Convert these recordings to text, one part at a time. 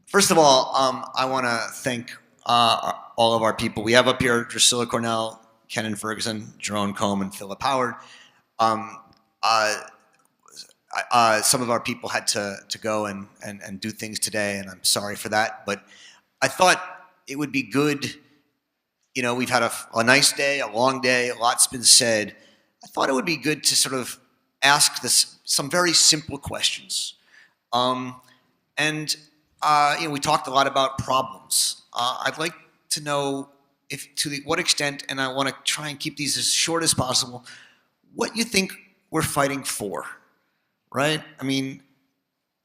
First of all, I want to thank all of our people. We have up here Drucilla, Cornell, Kennan, Ferguson, Joan, and Phillip Howard. Some of our people had to go and do things today, and I'm sorry for that. But I thought it would be good. You know, we've had a nice day, a long day, a lot's been said. I thought it would be good to sort of ask some very simple questions. We talked a lot about problems. I'd like to know what extent, and I want to try and keep these as short as possible, what you think we're fighting for, right? I mean,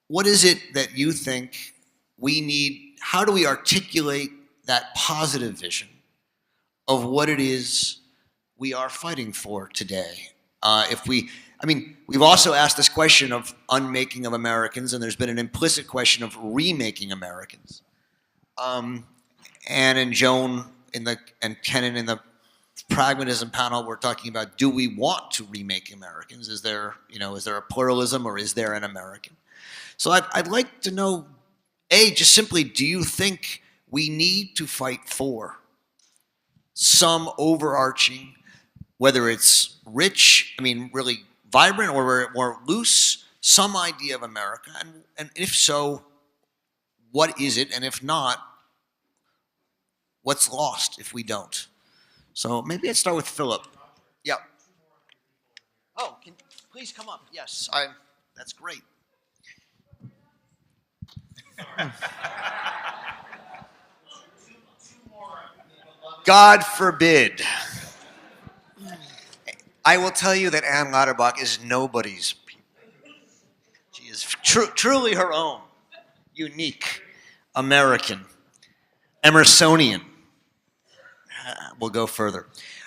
what is it that you think we need? How do we articulate that positive vision of what it is we are fighting for today? We've also asked this question of unmaking of Americans, and there's been an implicit question of remaking Americans. And in Joan and Kennan in the pragmatism panel, we're talking about, do we want to remake Americans? Is there a pluralism, or is there an American? So I'd like to know, just simply, do you think we need to fight for some overarching, whether it's rich, really vibrant, or more loose, some idea of America? And if so, what is it? And if not, what's lost if we don't? So maybe I'd start with Phillip. Yeah. Oh, please come up. Yes, that's great. God forbid. I will tell you that Anne Lauterbach is nobody's people. She is truly her own, unique, American, Emersonian. We'll go further.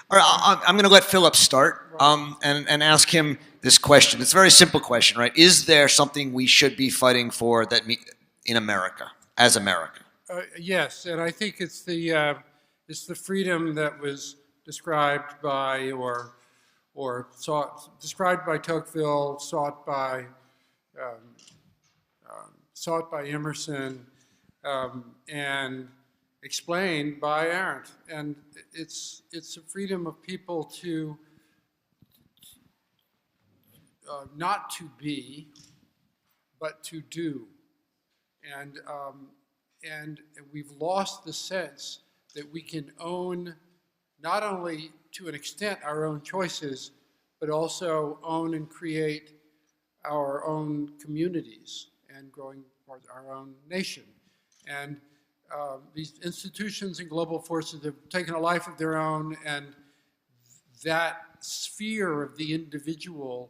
All right, I'm going to let Phillip start and ask him this question. It's a very simple question, right? Is there something we should be fighting for in America, as America? Yes, and I think it's the freedom that was described by described by Tocqueville, sought by Emerson, and explained by Arendt. And it's a freedom of people to not to be, but to do. And we've lost the sense that we can own, not only to an extent, our own choices, but also own and create our own communities and growing our own nation. And these institutions and global forces have taken a life of their own, and that sphere of the individual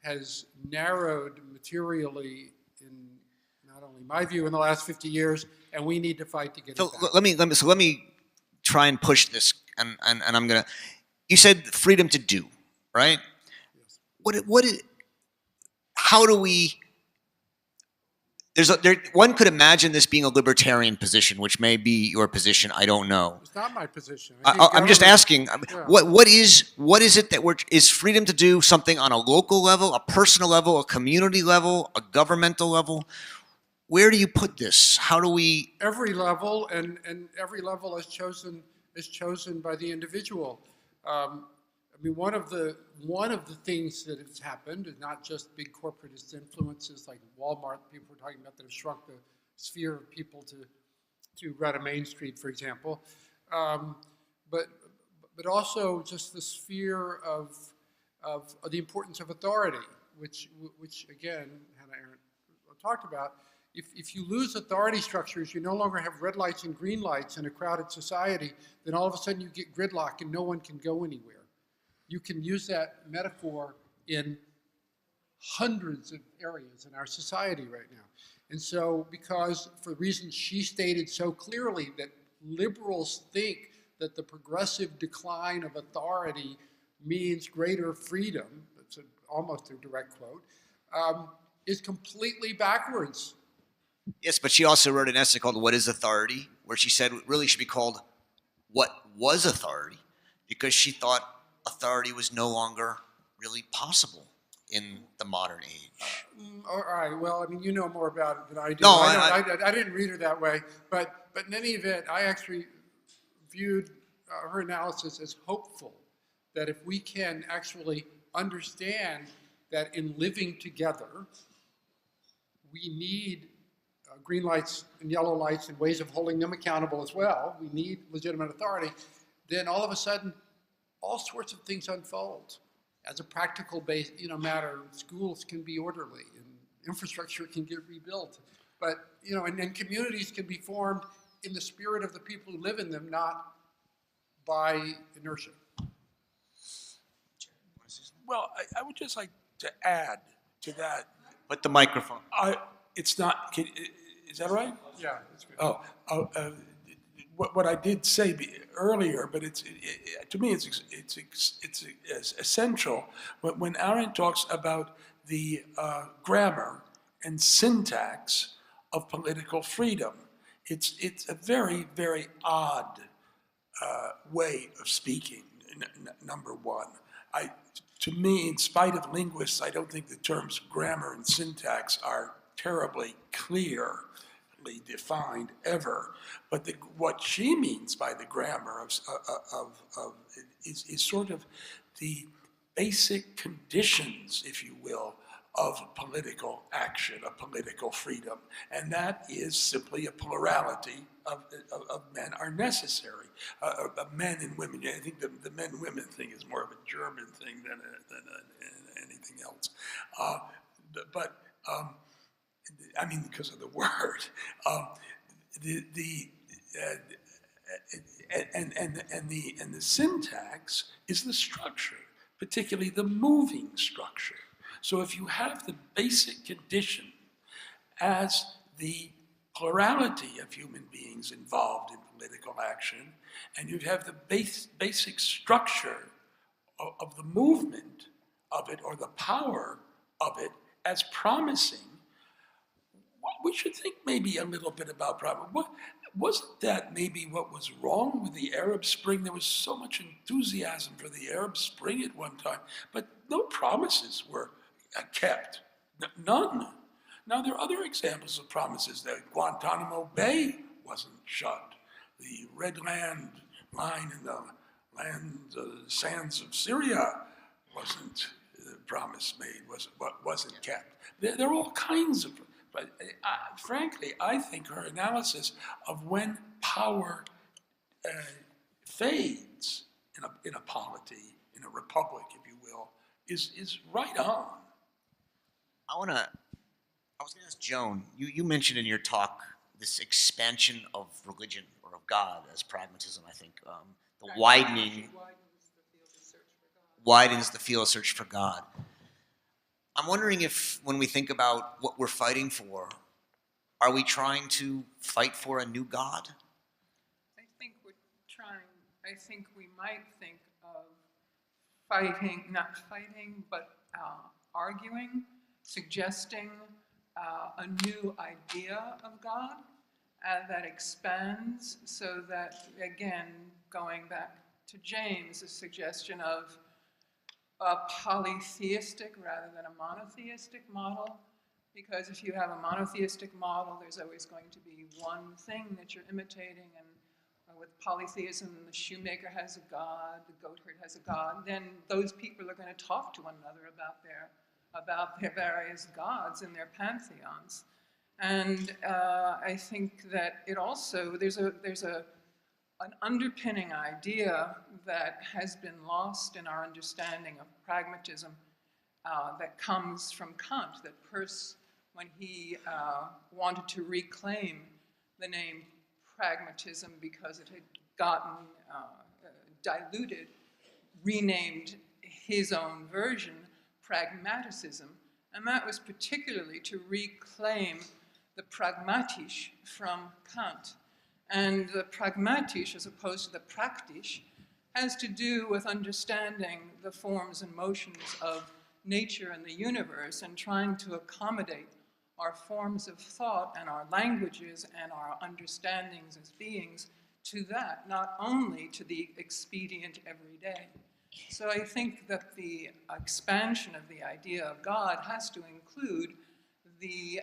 has narrowed materially, in not only my view, in the last 50 years, and we need to fight to get it back. Let me try and push this, and I'm gonna. You said freedom to do, right? Yes. How do we? One could imagine this being a libertarian position, which may be your position. I don't know. It's not my position. I'm just asking. Yeah. What is it that is freedom to do something on a local level, a personal level, a community level, a governmental level? Where do you put this? How do we? Every level, and every level is chosen by the individual. One of the things that has happened is not just big corporatist influences like Walmart, people were talking about, that have shrunk the sphere of people to run a Main Street, for example, but also just the sphere of the importance of authority, which again, Hannah Arendt talked about. If you lose authority structures, you no longer have red lights and green lights in a crowded society, then all of a sudden you get gridlock and no one can go anywhere. You can use that metaphor in hundreds of areas in our society right now. And so, because for reasons she stated so clearly, that liberals think that the progressive decline of authority means greater freedom, that's almost a direct quote, is completely backwards. Yes, but she also wrote an essay called What is Authority?, where she said it really should be called What was Authority?, because she thought authority was no longer really possible. in the modern age? All right. Well, I mean, you know more about it than I do. No, I didn't read her that way, but in any event, I actually viewed her analysis as hopeful that if we can actually understand that in living together, we need green lights and yellow lights and ways of holding them accountable as well. We need legitimate authority. Then all of a sudden, all sorts of things unfold. As a practical base, matter, schools can be orderly and infrastructure can get rebuilt. But, and communities can be formed in the spirit of the people who live in them, not by inertia. Well, I would just like to add to that. Put the microphone. It's not, is that right? Yeah, that's good. What I did say earlier, but to me it's essential. When Arendt talks about the grammar and syntax of political freedom, it's a very, very odd way of speaking. Number one, to me, in spite of linguists, I don't think the terms grammar and syntax are terribly clearly defined ever. But what she means by the grammar is sort of the basic conditions, if you will, of political action, of political freedom. And that is simply a plurality of men are necessary, of men and women. I think the men and women thing is more of a German thing than anything else. I mean, because of the word. And the syntax is the structure, particularly the moving structure. So if you have the basic condition as the plurality of human beings involved in political action, and you have the basic structure of the movement of it, or the power of it, as promising, we should think maybe a little bit about problem. Wasn't that maybe what was wrong with the Arab Spring? There was so much enthusiasm for the Arab Spring at one time, but no promises were kept. None. Now, there are other examples of promises. That Guantanamo Bay wasn't shut. The Red Land line in the sands of Syria wasn't promise made, wasn't kept. There are all kinds of. But frankly, I think her analysis of when power fades in a polity, in a republic, if you will, is right on. I was going to ask Joan, you mentioned in your talk this expansion of religion or of God as pragmatism, I think. The widening widens the field of search for God. I'm wondering if, when we think about what we're fighting for, are we trying to fight for a new God? I think we might think of fighting, not fighting, but arguing, suggesting a new idea of God that expands, so that, again, going back to James, a suggestion of a polytheistic rather than a monotheistic model, because if you have a monotheistic model, there's always going to be one thing that you're imitating, and with polytheism, the shoemaker has a god, the goatherd has a god, then those people are going to talk to one another about their various gods and their pantheons. And I think that it also, there's an underpinning idea that has been lost in our understanding of pragmatism that comes from Kant, that Peirce, when he wanted to reclaim the name pragmatism because it had gotten diluted, renamed his own version pragmaticism, and that was particularly to reclaim the pragmatisch from Kant. And the pragmatisch, as opposed to the praktisch, has to do with understanding the forms and motions of nature and the universe and trying to accommodate our forms of thought and our languages and our understandings as beings to that, not only to the expedient everyday. So I think that the expansion of the idea of God has to include the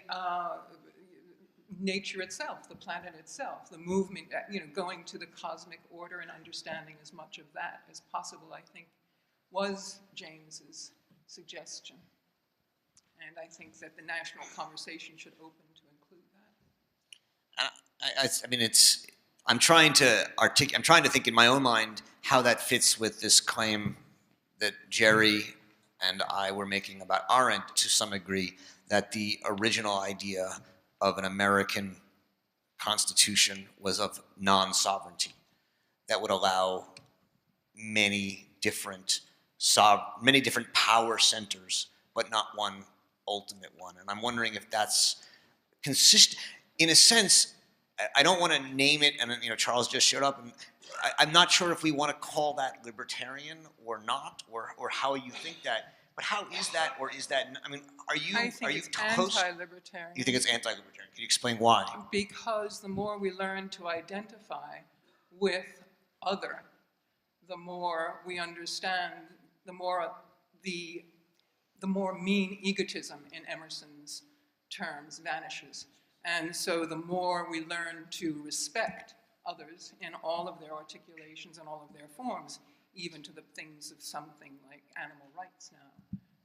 nature itself, the planet itself, the movement, going to the cosmic order and understanding as much of that as possible, I think, was James's suggestion. And I think that the national conversation should open to include that. I mean, I'm trying to think in my own mind how that fits with this claim that Jerry and I were making about Arendt to some degree, that the original idea of an American Constitution was of non-sovereignty that would allow many different power centers, but not one ultimate one. And I'm wondering if that's consistent. In a sense, I don't want to name it, and Charles just showed up, and I'm not sure if we want to call that libertarian or not, or how you think that. But how is that, or is that? I mean, are you it's close? Anti-libertarian. You think it's anti-libertarian? Can you explain why? Because the more we learn to identify with other, the more we understand, the more mean egotism in Emerson's terms vanishes. And so the more we learn to respect others in all of their articulations and all of their forms, even to the things of something like animal rights now,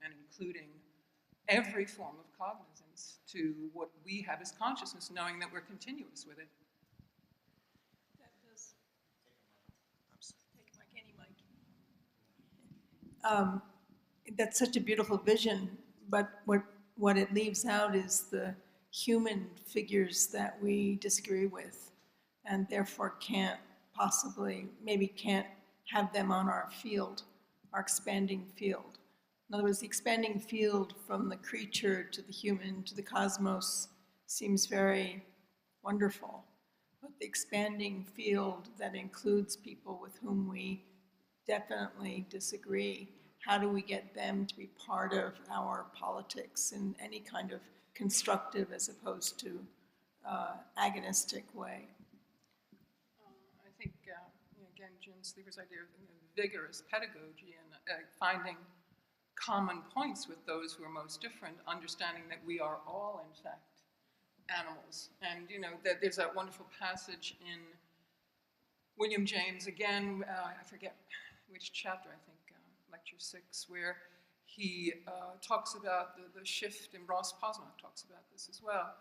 and including every form of cognizance to what we have as consciousness, knowing that we're continuous with it. That does. Take my Kenny mic. That's such a beautiful vision, but what it leaves out is the human figures that we disagree with, and therefore can't have them on our field, our expanding field. In other words, the expanding field from the creature to the human to the cosmos seems very wonderful. But the expanding field that includes people with whom we definitely disagree, how do we get them to be part of our politics in any kind of constructive as opposed to agonistic way? I think, again, Jim Sleeper's idea of vigorous pedagogy and finding common points with those who are most different, understanding that we are all, in fact, animals. And, that there's that wonderful passage in William James, again, I forget which chapter, I think, lecture 6, where he talks about the shift, and Ross Posner talks about this as well,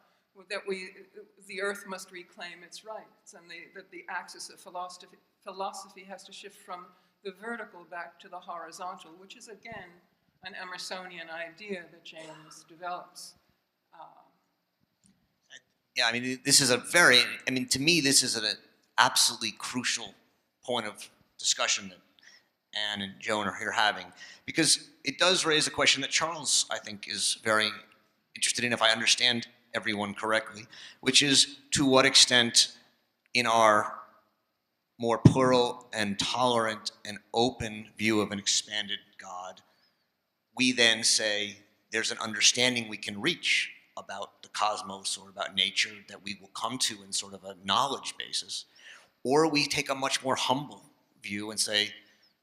that the earth must reclaim its rights, and that the axis of philosophy has to shift from the vertical back to the horizontal, which is, again, an Emersonian idea that James develops. Yeah, I mean, to me, this is an absolutely crucial point of discussion that Anne and Joan are here having, because it does raise a question that Charles, I think, is very interested in, if I understand everyone correctly, which is to what extent in our more plural and tolerant and open view of an expanded God, we then say there's an understanding we can reach about the cosmos or about nature that we will come to in sort of a knowledge basis, or we take a much more humble view and say,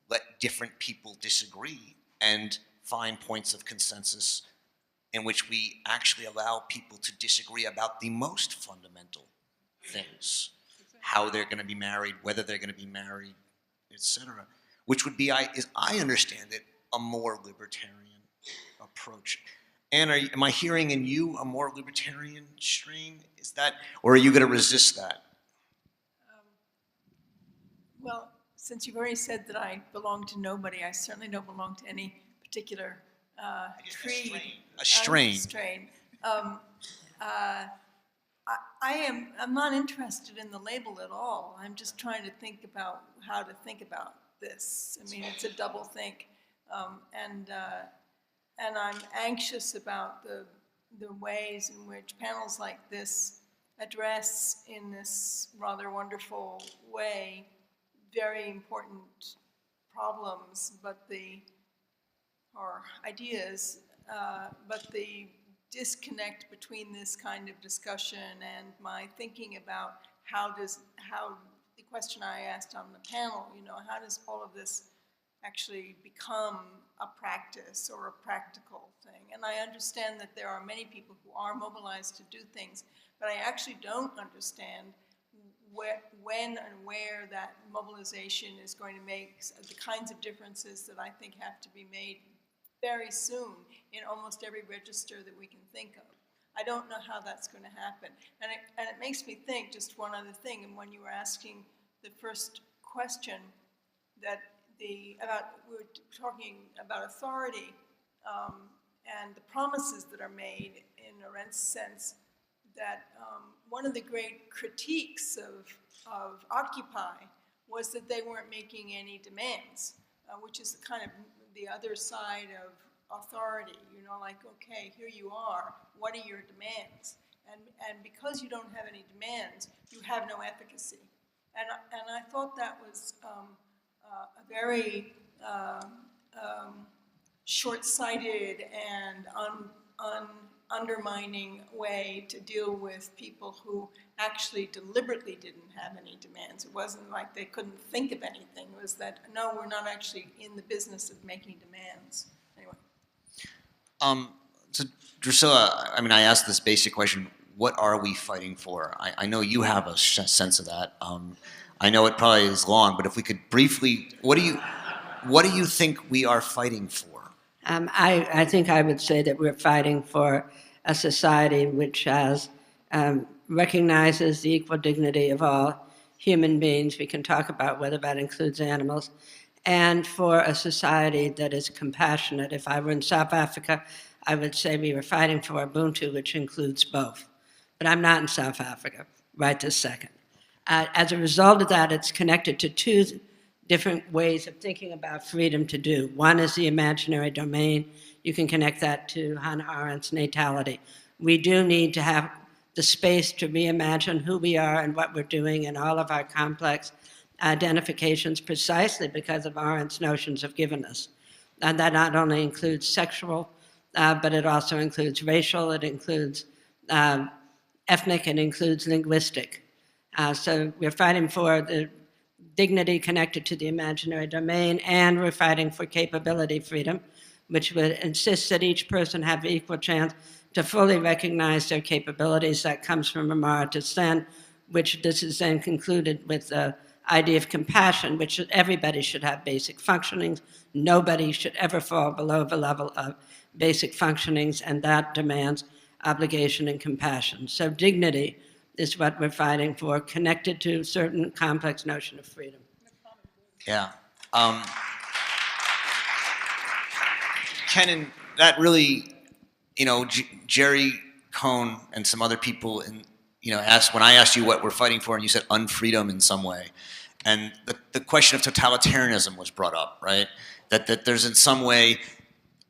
let different people disagree and find points of consensus in which we actually allow people to disagree about the most fundamental things, how they're going to be married, whether they're going to be married, etc., which would be, as I understand it, a more libertarian approach. Anne, am I hearing in you a more libertarian strain? Is that, or are you going to resist that? Well, since you've already said that I belong to nobody, I certainly don't belong to any particular creed. A strain. I'm not interested in the label at all. I'm just trying to think about how to think about this. I mean, it's a double think. And I'm anxious about the ways in which panels like this address in this rather wonderful way very important problems, or ideas, but the disconnect between this kind of discussion and my thinking about how the question I asked on the panel, how does all of this actually become a practice or a practical thing. And I understand that there are many people who are mobilized to do things, but I actually don't understand when and where that mobilization is going to make the kinds of differences that I think have to be made very soon in almost every register that we can think of. I don't know how that's going to happen. And it makes me think, just one other thing, and when you were asking the first question, that we were talking about authority and the promises that are made in Arendt's sense, that one of the great critiques of Occupy was that they weren't making any demands, which is kind of the other side of authority, you know, like, okay, here you are, what are your demands? And because you don't have any demands, you have no efficacy. And I thought that was a very short-sighted and undermining way to deal with people who actually deliberately didn't have any demands. It wasn't like they couldn't think of anything. It was that, no, we're not actually in the business of making demands. Anyway. So Drucilla, I mean, I asked this basic question, what are we fighting for? I know you have a sense of that. I know it probably is long, but if we could briefly, what do you think we are fighting for? I think I would say that we're fighting for a society which recognizes the equal dignity of all human beings. We can talk about whether that includes animals, and for a society that is compassionate. If I were in South Africa, I would say we were fighting for Ubuntu, which includes both. But I'm not in South Africa right this second. As a result of that, it's connected to two different ways of thinking about freedom to do. One is the imaginary domain. You can connect that to Hannah Arendt's natality. We do need to have the space to reimagine who we are and what we're doing in all of our complex identifications, precisely because of Arendt's notions of givenness. And that not only includes sexual, but it also includes racial, it includes ethnic, it includes linguistic. So we're fighting for the dignity connected to the imaginary domain, and we're fighting for capability freedom, which would insist that each person have equal chance to fully recognize their capabilities. That comes from Amartya Sen, which this is then concluded with the idea of compassion, which everybody should have basic functionings. Nobody should ever fall below the level of basic functionings, and that demands obligation and compassion. So dignity is what we're fighting for, connected to a certain complex notion of freedom. Yeah. Kennan, that really, you know, Jerry Cohn and some other people, asked, when I asked you what we're fighting for, and you said unfreedom in some way, and the question of totalitarianism was brought up, right? That there's in some way,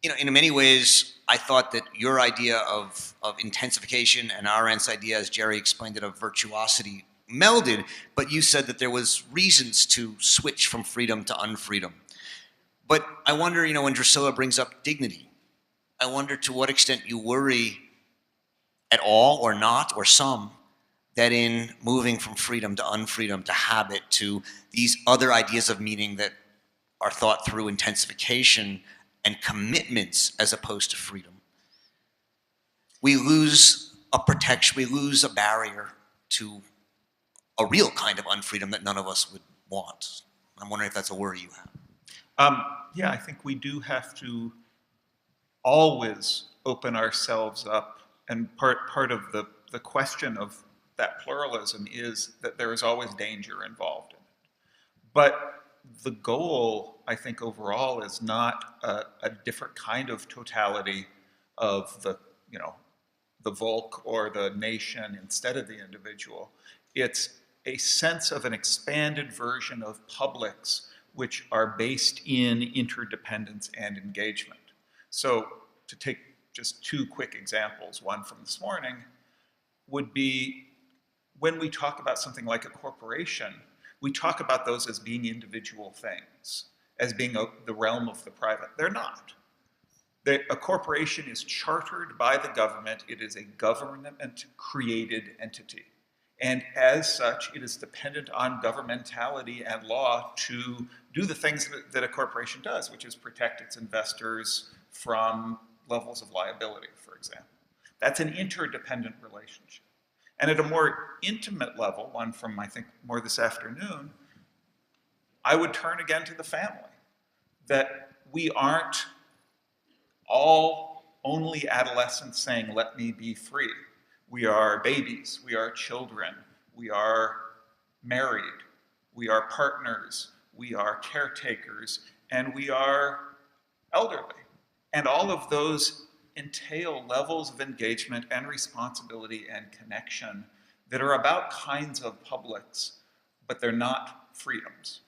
in many ways, I thought that your idea of intensification and Arendt's idea, as Jerry explained it, of virtuosity melded, but you said that there was reasons to switch from freedom to unfreedom. But I wonder, when Drucilla brings up dignity, I wonder to what extent you worry at all or not or some that in moving from freedom to unfreedom to habit to these other ideas of meaning that are thought through intensification and commitments as opposed to freedom, we lose a protection, we lose a barrier to a real kind of unfreedom that none of us would want. I'm wondering if that's a worry you have. Yeah, I think we do have to always open ourselves up, and part of the question of that pluralism is that there is always danger involved in it. But the goal, I think, overall is not a different kind of totality of the Volk or the nation instead of the individual. It's a sense of an expanded version of publics which are based in interdependence and engagement. So to take just two quick examples, one from this morning, would be when we talk about something like a corporation, we talk about those as being individual things, as being the realm of the private. They're not. A corporation is chartered by the government. It is a government-created entity. And as such, it is dependent on governmentality and law to do the things that a corporation does, which is protect its investors from levels of liability, for example. That's an interdependent relationship. And at a more intimate level, one from, I think, more this afternoon, I would turn again to the family. That we aren't all only adolescents saying, let me be free. We are babies, we are children, we are married, we are partners, we are caretakers, and we are elderly. And all of those entail levels of engagement and responsibility and connection that are about kinds of publics, but they're not freedoms.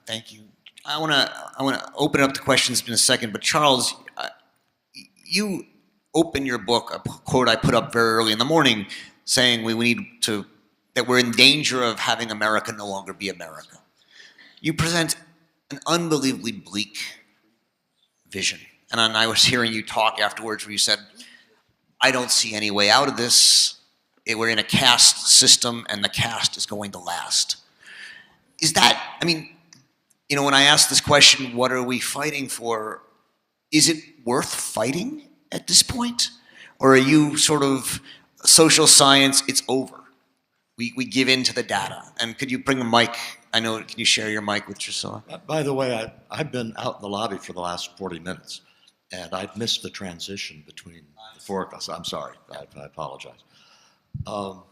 Thank you. I want to open up the questions in a second, but Charles, you open your book, a quote I put up very early in the morning, saying that we're in danger of having America no longer be America. You present an unbelievably bleak vision. And I was hearing you talk afterwards where you said, I don't see any way out of this. We're in a caste system and the caste is going to last. Is that, when I ask this question, what are we fighting for? Is it worth fighting at this point? Or are you sort of social science, it's over? We give in to the data. And could you bring a mic? Can you share your mic with Drucilla? By the way, I've been out in the lobby for the last 40 minutes, and I've missed the transition between the four of us. I'm sorry. I apologize. Well,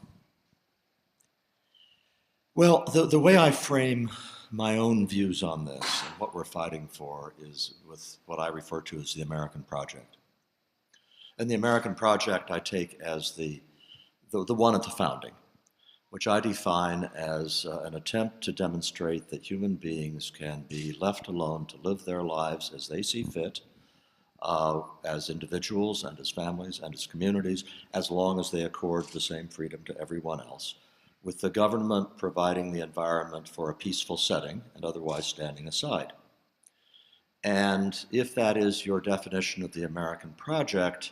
the way I frame my own views on this and what we're fighting for is with what I refer to as the American project. And the American project I take as the one at the founding, which I define as an attempt to demonstrate that human beings can be left alone to live their lives as they see fit, as individuals and as families and as communities, as long as they accord the same freedom to everyone else, with the government providing the environment for a peaceful setting and otherwise standing aside. And if that is your definition of the American project,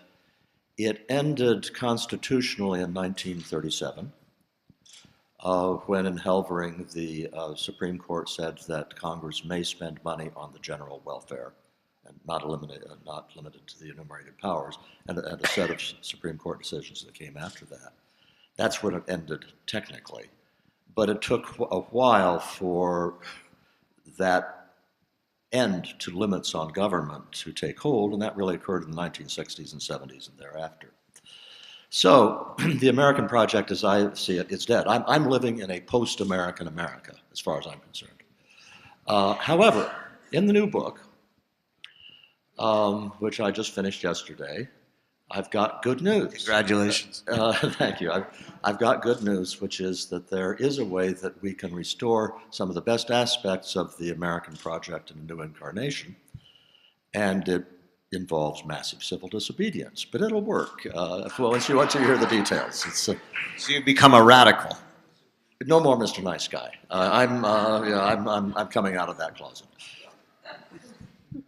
it ended constitutionally in 1937, when in Helvering the Supreme Court said that Congress may spend money on the general welfare and not limited to the enumerated powers, and a set of Supreme Court decisions that came after that. That's when it ended technically. But it took a while for that end to limits on government to take hold, and that really occurred in the 1960s and 70s and thereafter. So the American project, as I see it, is dead. I'm living in a post-American America, as far as I'm concerned. However, in the new book, which I just finished yesterday, I've got good news. Congratulations. Thank you. I've got good news, which is that there is a way that we can restore some of the best aspects of the American project in a new incarnation, and it involves massive civil disobedience, but it'll work. Once you hear the details. So you become a radical. No more Mr. Nice Guy. I'm coming out of that closet.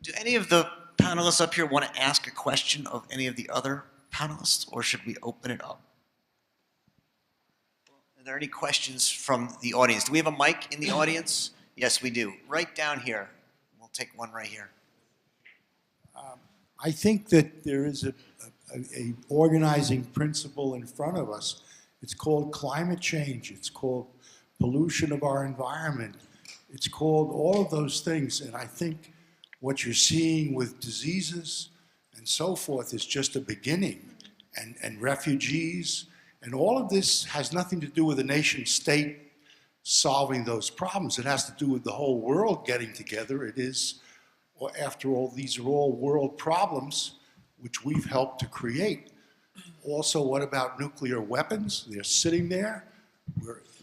Do any of the panelists up here want to ask a question of any of the other panelists, or should we open it up? Are there any questions from the audience? Do we have a mic in the audience? Yes, we do. Right down here. We'll take one right here. I think that there is a organizing principle in front of us. It's called climate change. It's called pollution of our environment. It's called all of those things. And I think what you're seeing with diseases and so forth is just a beginning. And refugees. And all of this has nothing to do with a nation state solving those problems. It has to do with the whole world getting together. It is, after all, these are all world problems which we've helped to create. Also, what about nuclear weapons? They're sitting there.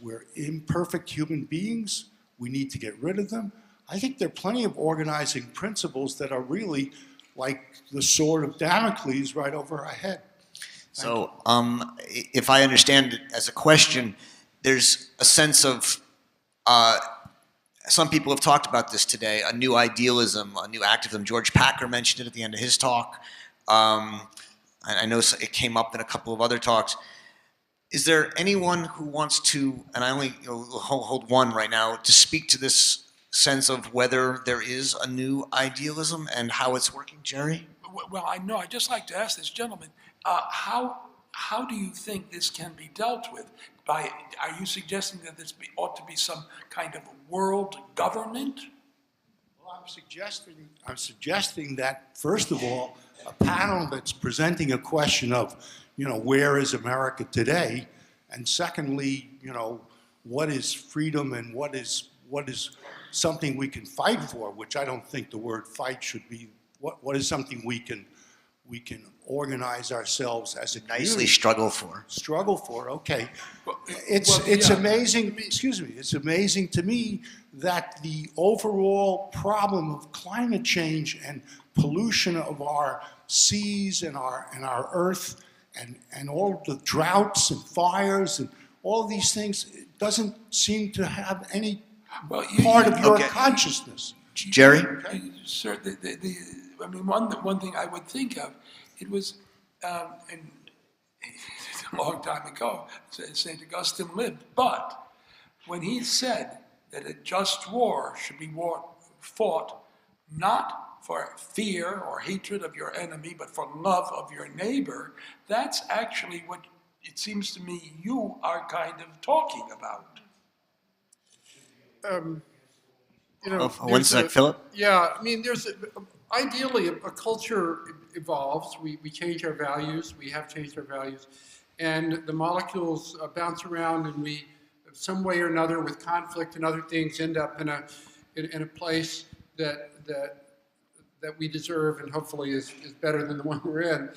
We're imperfect human beings. We need to get rid of them. I think there are plenty of organizing principles that are really like the sword of Damocles right over our head. So, if I understand it as a question, there's a sense of, some people have talked about this today, a new idealism, a new activism. George Packer mentioned it at the end of his talk. I know it came up in a couple of other talks. Is there anyone who wants to, and I only hold one right now, to speak to this sense of whether there is a new idealism and how it's working, Jerry? Well, I know. I'd just like to ask this gentleman, how do you think this can be dealt with? Are you suggesting that ought to be some kind of world government? Well, I'm suggesting that, first of all, a panel that's presenting a question of, where is America today? And secondly, what is freedom and what is something we can fight for, which I don't think the word fight should be. What is something we can organize ourselves as a community? Nicely struggle for. Struggle for, okay. It's amazing, excuse me, it's amazing to me that the overall problem of climate change and pollution of our seas and our earth and all the droughts and fires and all these things doesn't seem to have any part of your consciousness. Jerry? Sir, I mean, one thing I would think of, it was, and a long time ago, St. Augustine lived, but when he said that a just war should be fought not for fear or hatred of your enemy, but for love of your neighbor, that's actually what it seems to me you are kind of talking about. One sec, Philip? Yeah, I mean, ideally, a culture evolves. We change our values. We have changed our values. And the molecules bounce around, and we, some way or another, with conflict and other things, end up in a place that we deserve and hopefully is better than the one we're in.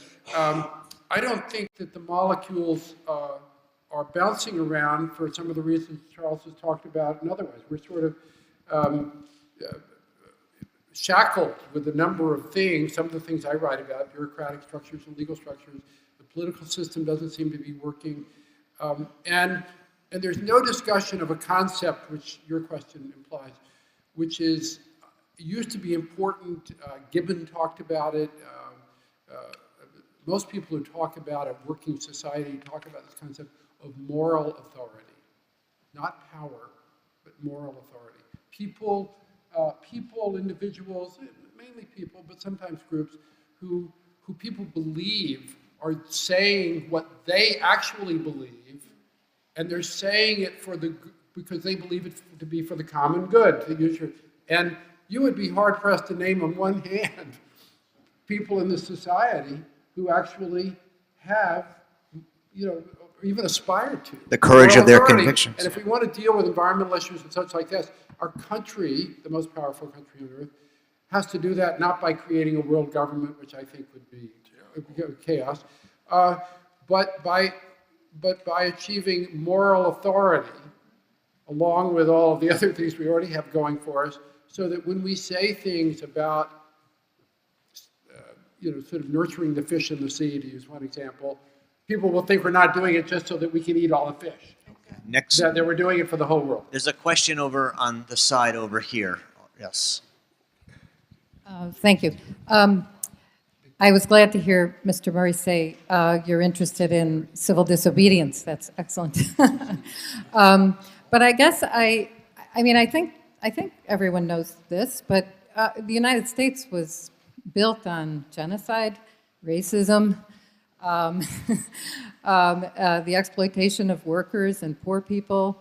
I don't think that the molecules are bouncing around for some of the reasons Charles has talked about and otherwise. We're sort of shackled with a number of things, some of the things I write about, bureaucratic structures and legal structures. The political system doesn't seem to be working. And there's no discussion of a concept, which your question implies, which is, used to be important. Gibbon talked about it. Most people who talk about a working society talk about this concept of moral authority. Not power, but moral authority. People, individuals, mainly people, but sometimes groups, who people believe are saying what they actually believe, and they're saying it because they believe it to be for the common good, to use and you would be hard-pressed to name on one hand people in the society who actually have, or even aspire to. The courage of their authority. convictions. And if we want to deal with environmental issues and such like this, our country, the most powerful country on earth, has to do that not by creating a world government, which I think would be chaos, but by achieving moral authority, along with all of the other things we already have going for us, so that when we say things about, sort of nurturing the fish in the sea, to use one example, people will think we're not doing it just so that we can eat all the fish. Okay. Next. That we're doing it for the whole world. There's a question over on the side over here. Yes. Thank you. I was glad to hear Mr. Murray say you're interested in civil disobedience. That's excellent. But I guess I think everyone knows this, but the United States was built on genocide, racism, the exploitation of workers and poor people.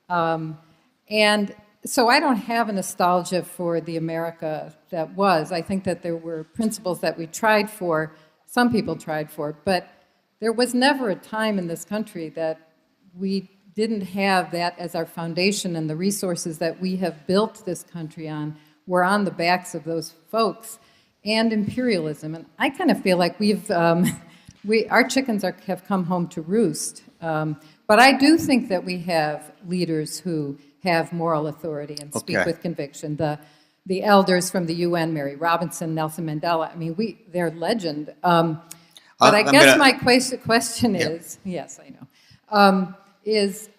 And so I don't have a nostalgia for the America that was. I think that there were principles that we tried for, some people tried for, but there was never a time in this country that we didn't have that as our foundation, and the resources that we have built this country on were on the backs of those folks, and imperialism. And I kind of feel like our chickens have come home to roost. But I do think that we have leaders who have moral authority and speak with conviction. The elders from the UN, Mary Robinson, Nelson Mandela, I mean, they're legend. But I guess my question is, yes, I know, is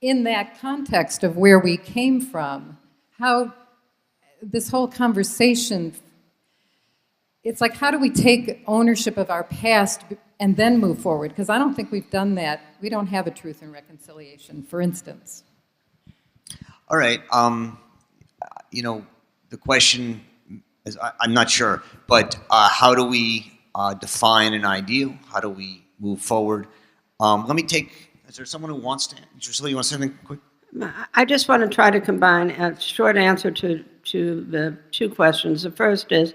in that context of where we came from, how this whole conversation it's like, how do we take ownership of our past and then move forward? Because I don't think we've done that. We don't have a truth and reconciliation, for instance. All right. The question is, I'm not sure, but how do we define an ideal? How do we move forward? Is there someone who wants to, Drucilla, you want to say something quick? I just want to try to combine a short answer to the two questions. The first is,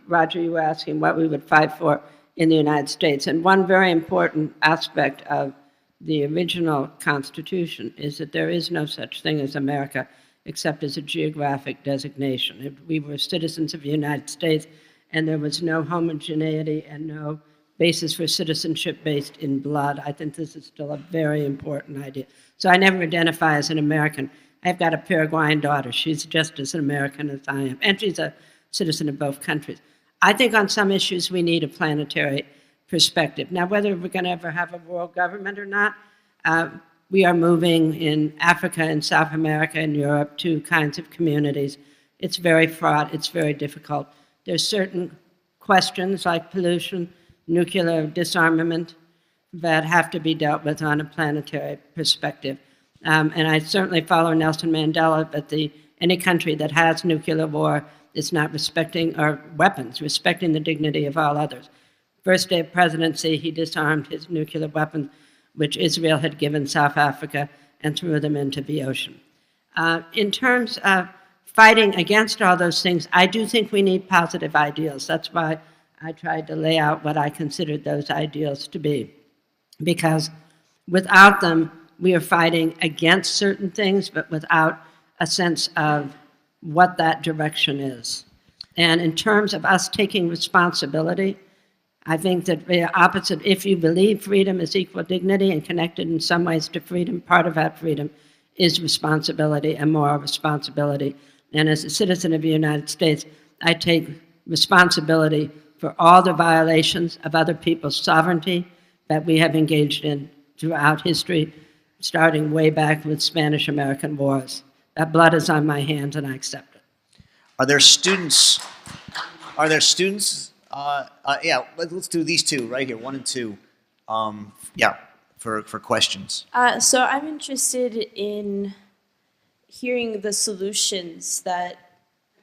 Roger, you were asking what we would fight for in the United States. And one very important aspect of the original Constitution is that there is no such thing as America except as a geographic designation. We were citizens of the United States, and there was no homogeneity and no basis for citizenship based in blood. I think this is still a very important idea. So I never identify as an American. I've got a Paraguayan daughter. She's just as an American as I am, and she's a citizen of both countries. I think on some issues we need a planetary perspective. Now, whether we're going to ever have a world government or not, we are moving in Africa and South America and Europe to kinds of communities. It's very fraught. It's very difficult. There's certain questions like pollution, nuclear disarmament, that have to be dealt with on a planetary perspective. And I certainly follow Nelson Mandela, but any country that has nuclear war is not respecting our weapons, respecting the dignity of all others. First day of presidency, he disarmed his nuclear weapons, which Israel had given South Africa, and threw them into the ocean. In terms of fighting against all those things, I do think we need positive ideals. That's why I tried to lay out what I considered those ideals to be. Because without them, we are fighting against certain things, but without a sense of what that direction is. And in terms of us taking responsibility, I think that the opposite, if you believe freedom is equal dignity and connected in some ways to freedom, part of that freedom is responsibility and moral responsibility. And as a citizen of the United States, I take responsibility for all the violations of other people's sovereignty that we have engaged in throughout history, starting way back with Spanish-American wars. That blood is on my hands, and I accept it. Are there students? Yeah, let's do these two right here, 1 and 2. For questions. So I'm interested in hearing the solutions that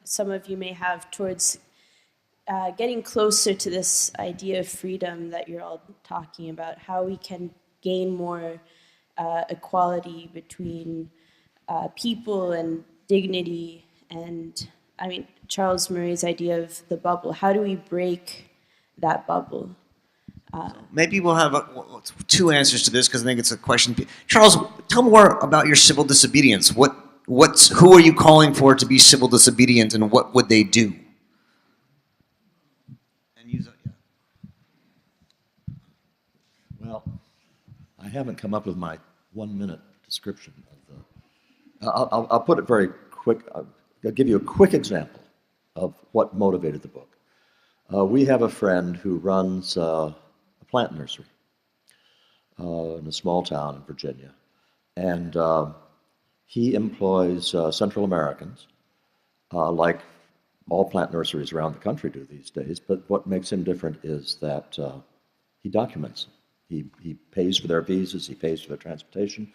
some of you may have towards getting closer to this idea of freedom that you're all talking about, how we can gain more equality between people and dignity, and Charles Murray's idea of the bubble. How do we break that bubble? Maybe we'll have 2 answers to this because I think it's a question. Charles, tell more about your civil disobedience. Who are you calling for to be civil disobedient, and what would they do? Well, I haven't come up with my 1-minute description of the. I'll put it very quick. I'll give you a quick example of what motivated the book. We have a friend who runs a plant nursery in a small town in Virginia, and he employs Central Americans, like all plant nurseries around the country do these days. But what makes him different is that he documents them. He pays for their visas, he pays for their transportation,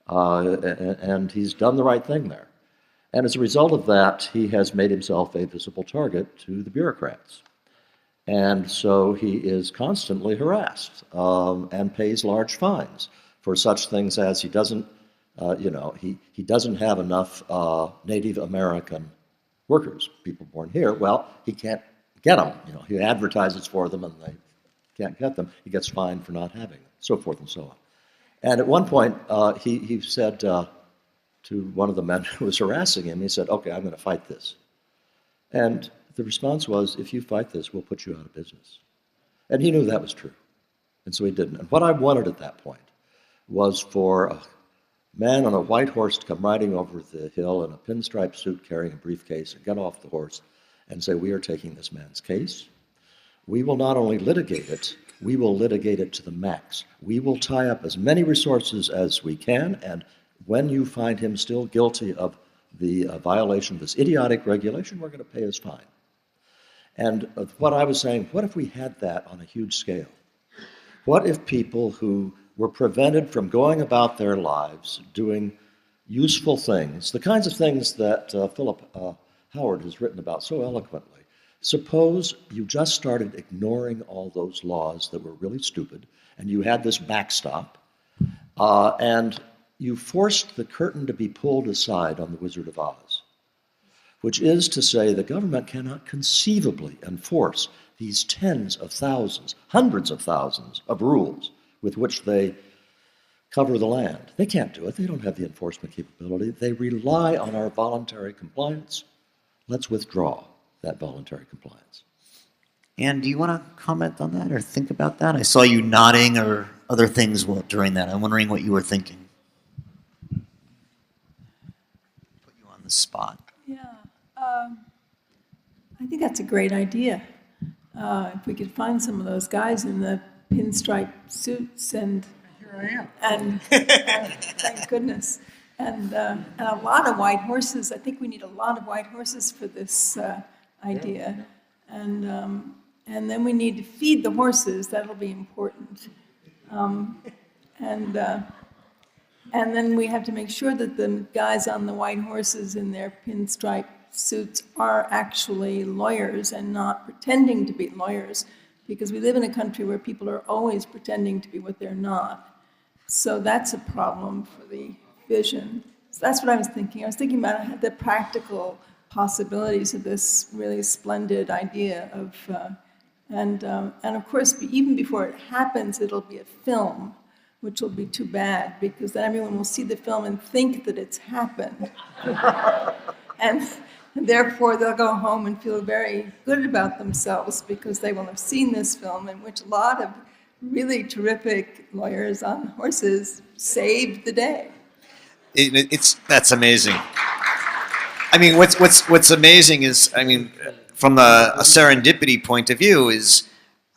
and he's done the right thing there. And as a result of that, he has made himself a visible target to the bureaucrats. And so he is constantly harassed and pays large fines for such things as he doesn't, he doesn't have enough Native American workers, people born here. Well, he can't get them. He advertises for them and they can't get them. He gets fined for not having them, so forth and so on. And at one point, he said to one of the men who was harassing him, he said, "Okay, I'm going to fight this." And the response was, "If you fight this, we'll put you out of business." And he knew that was true. And so he didn't. And what I wanted at that point was for a man on a white horse to come riding over the hill in a pinstripe suit carrying a briefcase and get off the horse and say, "We are taking this man's case. We will not only litigate it, we will litigate it to the max. We will tie up as many resources as we can, and when you find him still guilty of the violation of this idiotic regulation, we're going to pay his fine." And what I was saying, what if we had that on a huge scale? What if people who were prevented from going about their lives doing useful things, the kinds of things that Phillip Howard has written about so eloquently, suppose you just started ignoring all those laws that were really stupid, and you had this backstop, and you forced the curtain to be pulled aside on the Wizard of Oz, which is to say the government cannot conceivably enforce these tens of thousands, hundreds of thousands of rules with which they cover the land. They can't do it. They don't have the enforcement capability. They rely on our voluntary compliance. Let's withdraw that voluntary compliance. Anne, do you want to comment on that or think about that? I saw you nodding or other things during that. I'm wondering what you were thinking. Put you on the spot. Yeah, I think that's a great idea. If we could find some of those guys in the pinstripe suits and Here I am. and thank goodness, and a lot of white horses. I think we need a lot of white horses for this idea, and then we need to feed the horses. That'll be important, and then we have to make sure that the guys on the white horses in their pinstripe suits are actually lawyers and not pretending to be lawyers, because we live in a country where people are always pretending to be what they're not. So that's a problem for the vision. So that's what I was thinking. I was thinking about the practical possibilities of this really splendid idea of, and of course, even before it happens, it'll be a film, which will be too bad, because then everyone will see the film and think that it's happened. And therefore, they'll go home and feel very good about themselves because they will have seen this film in which a lot of really terrific lawyers on horses saved the day. That's amazing. I mean, what's amazing is, I mean, from a serendipity point of view, is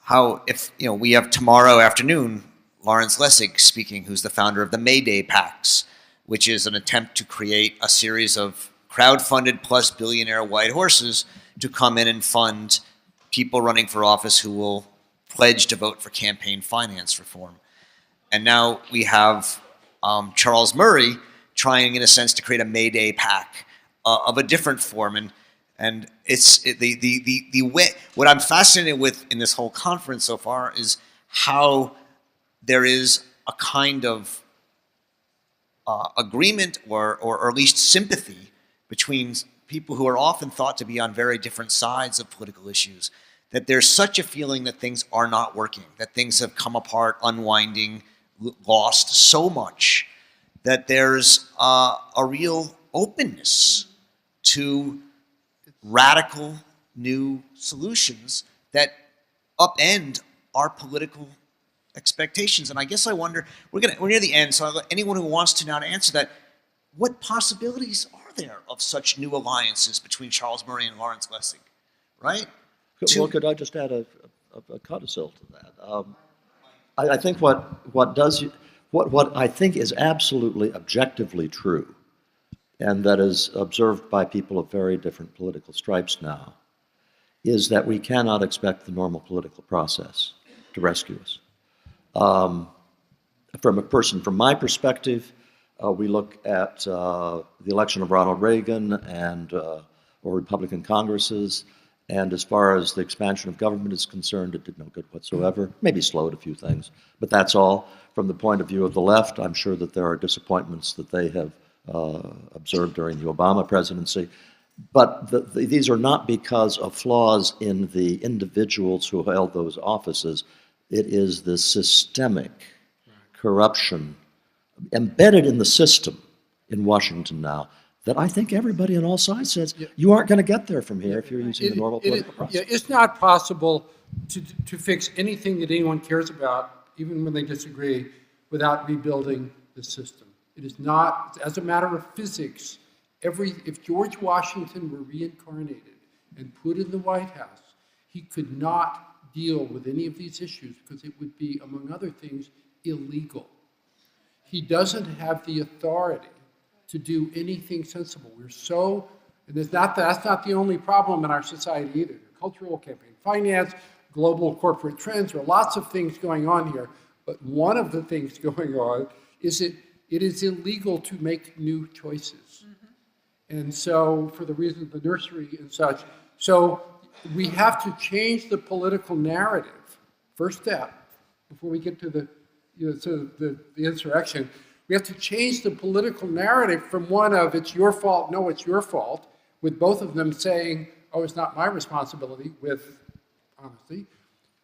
how if we have tomorrow afternoon Lawrence Lessig speaking, who's the founder of the Mayday PACs, which is an attempt to create a series of crowd-funded plus billionaire white horses to come in and fund people running for office who will pledge to vote for campaign finance reform. And now we have Charles Murray trying, in a sense, to create a Mayday PAC of a different form. And it's the way. What I'm fascinated with in this whole conference so far is how there is a kind of agreement or at least sympathy between people who are often thought to be on very different sides of political issues, that there's such a feeling that things are not working, that things have come apart, unwinding, lost so much, that there's a real openness to radical new solutions that upend our political expectations. And I guess I wonder, we're near the end, so anyone who wants to now to answer that, what possibilities are there of such new alliances between Charles Murray and Lawrence Lessig, right? Well, could I just add a codicil to that? I think what I think is absolutely objectively true, and that is observed by people of very different political stripes now, is that we cannot expect the normal political process to rescue us. From my perspective, we look at the election of Ronald Reagan and or Republican Congresses, and as far as the expansion of government is concerned, it did no good whatsoever. Maybe slowed a few things, but that's all. From the point of view of the left, I'm sure that there are disappointments that they have observed during the Obama presidency. But these are not because of flaws in the individuals who held those offices. It is the systemic corruption embedded in the system in Washington now that I think everybody on all sides says, you aren't going to get there from here if you're using the normal political process. Yeah, it's not possible to fix anything that anyone cares about, even when they disagree, without rebuilding the system. It is not, as a matter of physics, if George Washington were reincarnated and put in the White House, he could not deal with any of these issues because it would be, among other things, illegal. He doesn't have the authority to do anything sensible. We're so, and that's not the only problem in our society either. There are cultural, campaign finance, global corporate trends. There are lots of things going on here. But one of the things going on is it is illegal to make new choices. And so, for the reason of the nursery and such, so we have to change the political narrative. First step, before we get to the insurrection, we have to change the political narrative from one of it's your fault, no, it's your fault, with both of them saying, oh, it's not my responsibility, with honesty,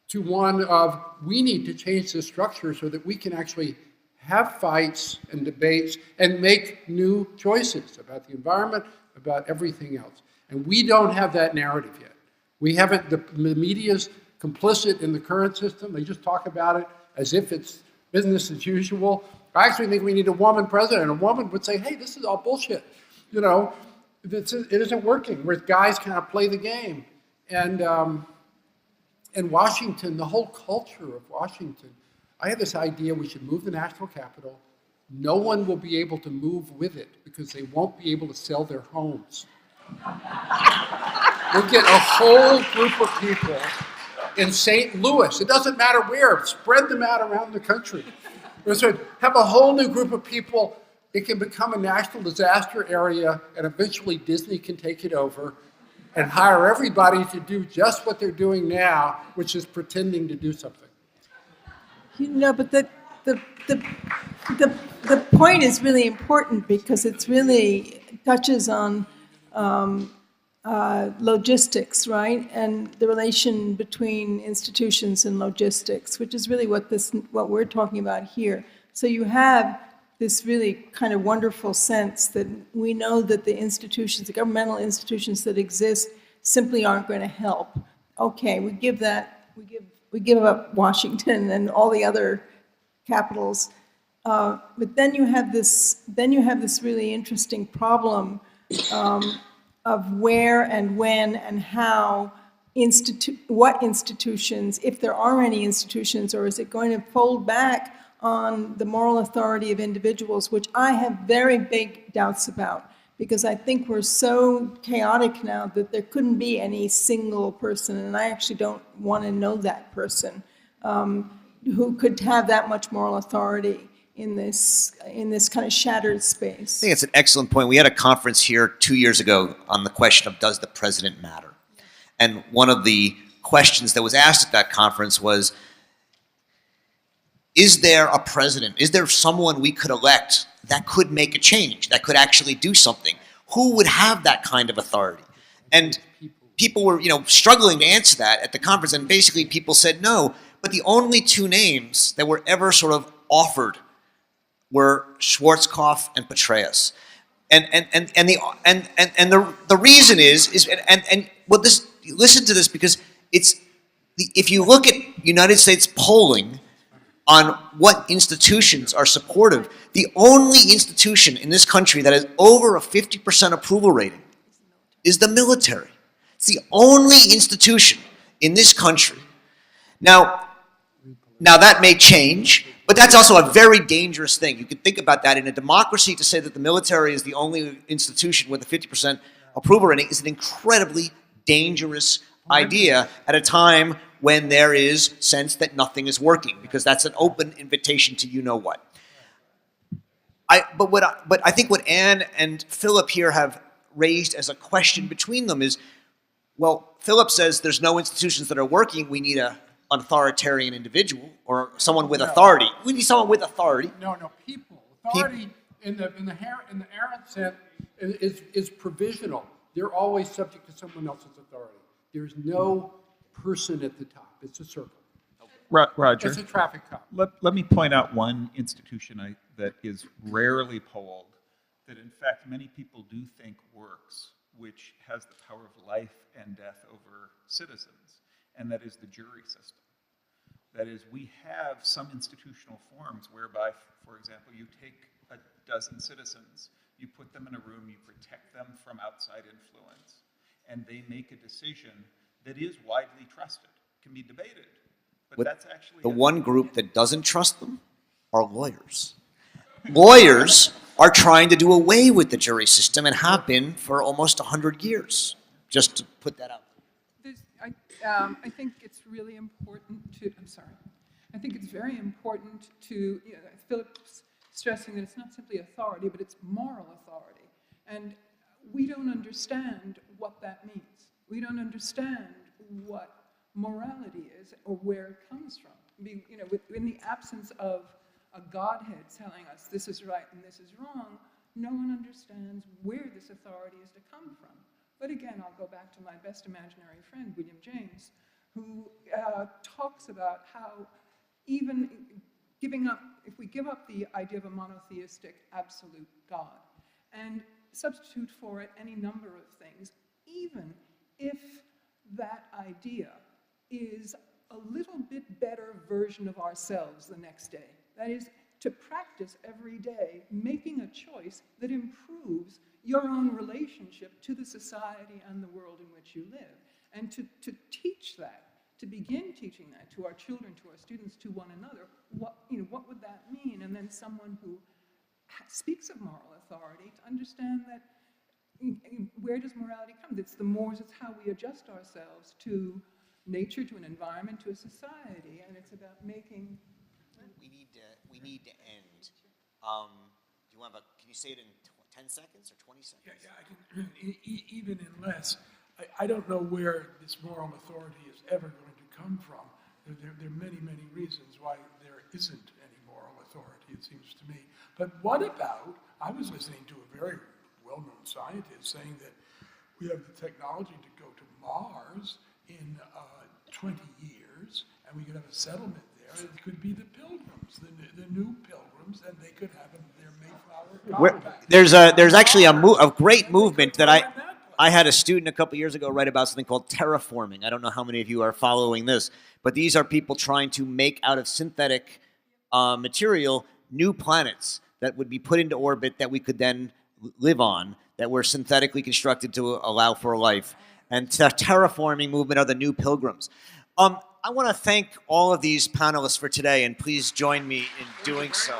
to one of we need to change the structure so that we can actually have fights and debates and make new choices about the environment, about everything else. And we don't have that narrative yet. We haven't, the media's complicit in the current system. They just talk about it as if it's business as usual. I actually think we need a woman president. A woman would say, hey, this is all bullshit. You know, it isn't working, where guys kind of play the game. And Washington, the whole culture of Washington, I have this idea we should move the national capital. No one will be able to move with it because they won't be able to sell their homes. We'll get a whole group of people in St. Louis. It doesn't matter where. Spread them out around the country. So have a whole new group of people. It can become a national disaster area, and eventually Disney can take it over and hire everybody to do just what they're doing now, which is pretending to do something. You know, but the point is really important because it's really touches on logistics, right? And the relation between institutions and logistics, which is really what we're talking about here. So you have this really kind of wonderful sense that we know that the institutions, the governmental institutions that exist, simply aren't going to help. Okay, we give up Washington and all the other capitals, but then you have this really interesting problem of where and when and how what institutions, if there are any institutions, or is it going to fold back on the moral authority of individuals, which I have very big doubts about, because I think we're so chaotic now that there couldn't be any single person, and I actually don't want to know that person, who could have that much moral authority in this kind of shattered space. I think it's an excellent point. We had a conference here 2 years ago on the question of does the president matter? And one of the questions that was asked at that conference was, is there a president? Is there someone we could elect that could make a change, that could actually do something? Who would have that kind of authority? And people were, struggling to answer that at the conference, and basically people said no. But the only two names that were ever sort of offered were Schwarzkopf and Petraeus. And the reason is well, listen to this, because if you look at United States polling on what institutions are supportive, the only institution in this country that has over a 50% approval rating is the military. It's the only institution in this country. Now that may change, but that's also a very dangerous thing. You can think about that in a democracy. To say that the military is the only institution with a 50% approval rating is an incredibly dangerous idea at a time when there is sense that nothing is working, because that's an open invitation to you-know-what. But I think what Anne and Phillip here have raised as a question between them is, well, Phillip says there's no institutions that are working. We need an authoritarian individual or someone with authority. We need someone with authority. No, people. Authority in the Arendt sense is provisional. They're always subject to someone else's authority. There's no person at the top. It's a circle. Roger. It's a traffic cop. Let me point out one institution that is rarely polled, that in fact many people do think works, which has the power of life and death over citizens, and that is the jury system. That is, we have some institutional forms whereby, for example, you take a dozen citizens, you put them in a room, you protect them from outside influence, and they make a decision that is widely trusted. It can be debated, but that's actually... The one group that doesn't trust them are lawyers. Lawyers are trying to do away with the jury system and have been for almost 100 years, just to put that out. I think it's really important to, I'm sorry. I think it's very important to, Philip's stressing that it's not simply authority, but it's moral authority. And we don't understand what that means. We don't understand what morality is or where it comes from. In the absence of a Godhead telling us this is right and this is wrong, no one understands where this authority is to come from. But again, I'll go back to my best imaginary friend, William James, who talks about how even giving up, if we give up the idea of a monotheistic absolute God and substitute for it any number of things, even if that idea is a little bit better version of ourselves the next day. That is, to practice every day making a choice that improves your own relationship to the society and the world in which you live. And to teach that, to begin teaching that to our children, to our students, to one another, what would that mean? And then someone who speaks of moral authority to understand that where does morality come? It's the mores, it's how we adjust ourselves to nature, to an environment, to a society, and it's about making. We need to end. Do you want can you say it in 10 seconds or 20 seconds? Yeah, I can. Even in less, I don't know where this moral authority is ever going to come from. There are many, many reasons why there isn't any moral authority, it seems to me. But what about, I was listening to a very well-known scientist saying that we have the technology to go to Mars in 20 years, and we could have a settlement there. It could be the Pilgrims, the new Pilgrims, and they could have their Mayflower compact. There's actually a great movement that I had a student a couple years ago write about something called terraforming. I don't know how many of you are following this, but these are people trying to make out of synthetic material new planets that would be put into orbit that we could then live on, that were synthetically constructed to allow for life. And the terraforming movement are the new Pilgrims. I want to thank all of these panelists for today, and please join me in doing so.